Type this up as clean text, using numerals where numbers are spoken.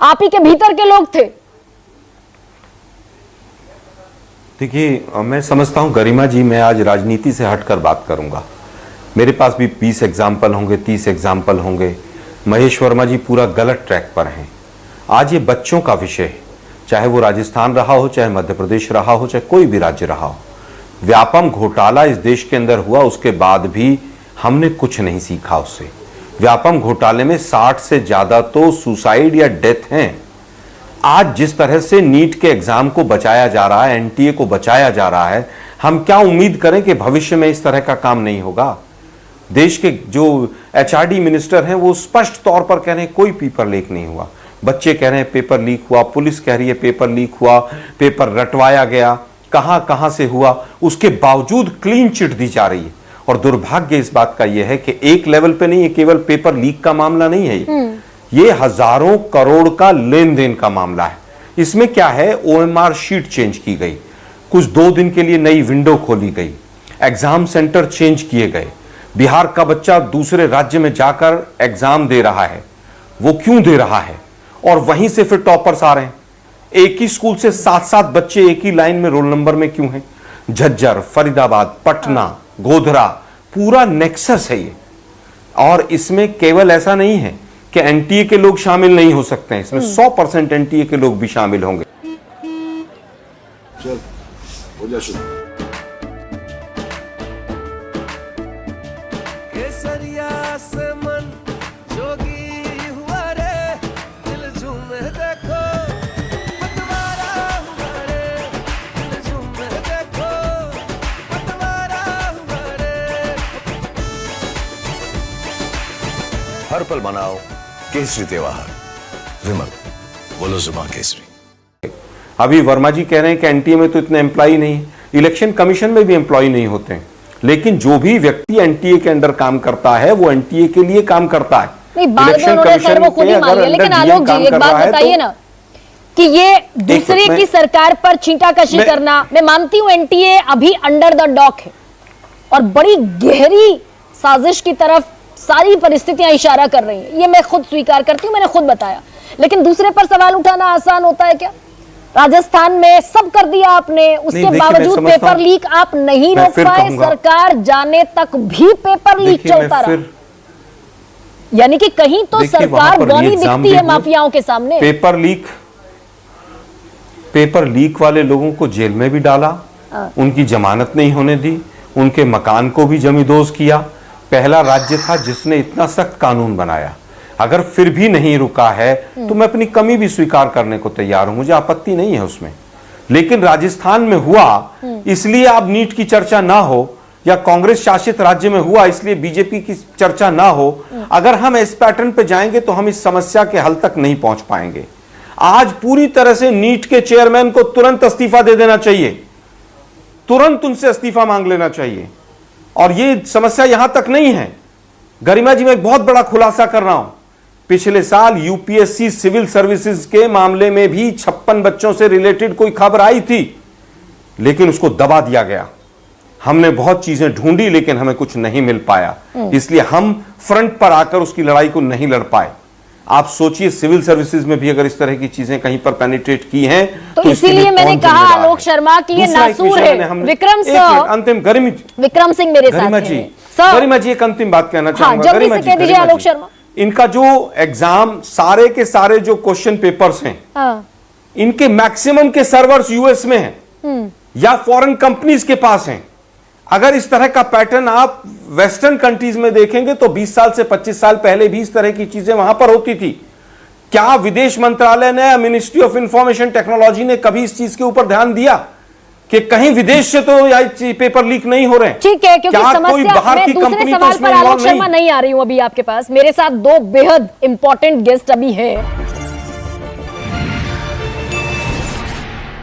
आप ही के भीतर के लोग थे। देखिए, मैं समझता हूं गरिमा जी, मैं आज राजनीति से हटकर बात करूंगा। मेरे पास भी 20 एग्जाम्पल होंगे, 30 एग्जाम्पल होंगे। महेश वर्मा जी पूरा गलत ट्रैक पर हैं। आज ये बच्चों का विषय है, चाहे वो राजस्थान रहा हो, चाहे मध्य प्रदेश रहा हो, चाहे कोई भी राज्य रहा हो। व्यापम घोटाला इस देश के अंदर हुआ, उसके बाद भी हमने कुछ नहीं सीखा उससे। व्यापम घोटाले में 60 से ज्यादा तो सुसाइड या डेथ हैं। आज जिस तरह से नीट के एग्जाम को बचाया जा रहा है, एनटीए को बचाया जा रहा है, हम क्या उम्मीद करें कि भविष्य में इस तरह का काम नहीं होगा। देश के जो एचआरडी मिनिस्टर हैं वो स्पष्ट तौर पर कह रहे हैं कोई पेपर लीक नहीं हुआ। बच्चे कह रहे हैं पेपर लीक हुआ, पुलिस कह रही है पेपर लीक हुआ, पेपर रटवाया गया, कहां से हुआ, उसके बावजूद क्लीन चिट दी जा रही है। और दुर्भाग्य इस बात का यह है कि एक लेवल पे नहीं, ये केवल पेपर लीक का मामला नहीं है, ये हजारों करोड़ का लेन देन का मामला है। इसमें क्या है, ओएमआर शीट चेंज की गई, कुछ 2 दिन के लिए नई विंडो खोली गई, एग्जाम सेंटर चेंज किए गए। बिहार का बच्चा दूसरे राज्य में जाकर एग्जाम दे रहा है, वो क्यों दे रहा है, और वहीं से फिर टॉपर्स आ रहे हैं। एक ही स्कूल से 7-7 बच्चे एक ही लाइन में रोल नंबर में क्यों हैं? झज्जर, फरीदाबाद, पटना, गोधरा, पूरा नेक्सस है ये। और इसमें केवल ऐसा नहीं है कि एनटीए के लोग शामिल नहीं हो सकते हैं, इसमें 100% एनटीए के लोग भी शामिल होंगे। चल, हो जा शुरू। केसरिया से मन जोगी हुआ रे, दिल झूमे देखो पतवारा हुआ रे, दिल झूमे देखो पतवारा हुआ रे। हर पल मनाओ केसरी त्योहार। विमल, बोलो जुबान केसरी। अभी वर्मा जी कह रहे हैं कि एनटीए में तो इतने एम्प्लॉय नहीं है, इलेक्शन कमीशन में भी एम्प्लॉय नहीं होते हैं, लेकिन जो भी व्यक्ति एनटीए के अंदर काम करता है वो एनटीए के लिए काम करता है। नहीं, बात में उन्होंने खैर वो खुद ही मान लिया, लेकिन आलोक जी एक बात बताइए ना कि ये दूसरे की सरकार पर छींटाकशी करना, मैं मानती हूं एनटीए अभी अंडर द डॉक है और बड़ी गहरी साजिश की तरफ सारी परिस्थितियां इशारा कर रही हैं, ये मैं खुद स्वीकार करती हूं, मैंने खुद बताया। लेकिन दूसरे पर सवाल उठाना आसान होता है क्या? राजस्थान में सब कर दिया आपने, उसके बावजूद पेपर लीक आप नहीं रोक पाए, सरकार जाने तक भी पेपर लीक चलता रहा। यानी कि कहीं तो सरकार बौनी दिखती है माफियाओं के सामने। पेपर लीक वाले लोगों को जेल में भी डाला, उनकी जमानत नहीं होने दी, उनके मकान को भी जमींदोज किया। पहला राज्य था जिसने इतना सख्त कानून बनाया। अगर फिर भी नहीं रुका है तो मैं अपनी कमी भी स्वीकार करने को तैयार हूं, मुझे आपत्ति नहीं है उसमें। लेकिन राजस्थान में हुआ इसलिए अब नीट की चर्चा ना हो, या कांग्रेस शासित राज्य में हुआ इसलिए बीजेपी की चर्चा ना हो। अगर हम इस पैटर्न पे जाएंगे तो हम इस समस्या के हल तक नहीं पहुंच पाएंगे। आज पूरी तरह से नीट के चेयरमैन को तुरंत इस्तीफा दे देना चाहिए, तुरंत उनसे इस्तीफा मांग लेना चाहिए। और ये समस्या यहां तक नहीं है गरिमा जी, मैं एक बहुत बड़ा खुलासा कर रहा हूं। पिछले साल यूपीएससी सिविल सर्विसेज के मामले में भी 56 बच्चों से रिलेटेड कोई खबर आई थी, लेकिन उसको दबा दिया गया। हमने बहुत चीजें ढूंढी लेकिन हमें कुछ नहीं मिल पाया, इसलिए हम फ्रंट पर आकर उसकी लड़ाई को नहीं लड़ पाए। आप सोचिए सिविल सर्विसेज में भी अगर इस तरह की चीजें कहीं पर पेनिट्रेट की हैं तो इसीलिए मैंने कहा आलोक शर्मा की ये नासूर है। विक्रम अंतिम विक्रम सिंह मेरे साथ हैं। गरिमा जी एक अंतिम बात कहना चाहूंगा। जल्दी से कह दीजिए आलोक शर्मा। इनका जो एग्जाम सारे के सारे जो क्वेश्चन पेपर्स हैं, इनके मैक्सिमम के सर्वर्स यूएस में हैं या फॉरेन कंपनीज के पास हैं। अगर इस तरह का पैटर्न आप वेस्टर्न कंट्रीज में देखेंगे तो 20 साल से 25 साल पहले भी इस तरह की चीजें वहां पर होती थी। क्या विदेश मंत्रालय ने, मिनिस्ट्री ऑफ इंफॉर्मेशन टेक्नोलॉजी ने कभी इस चीज के ऊपर ध्यान दिया कि कहीं विदेश से तो पेपर लीक नहीं हो रहे हैं? ठीक है, क्योंकि समस्या, मैं दूसरे सवाल पर आलोक शर्मा नहीं आ रही हूं अभी आपके पास। मेरे साथ 2 बेहद इंपॉर्टेंट गेस्ट अभी है।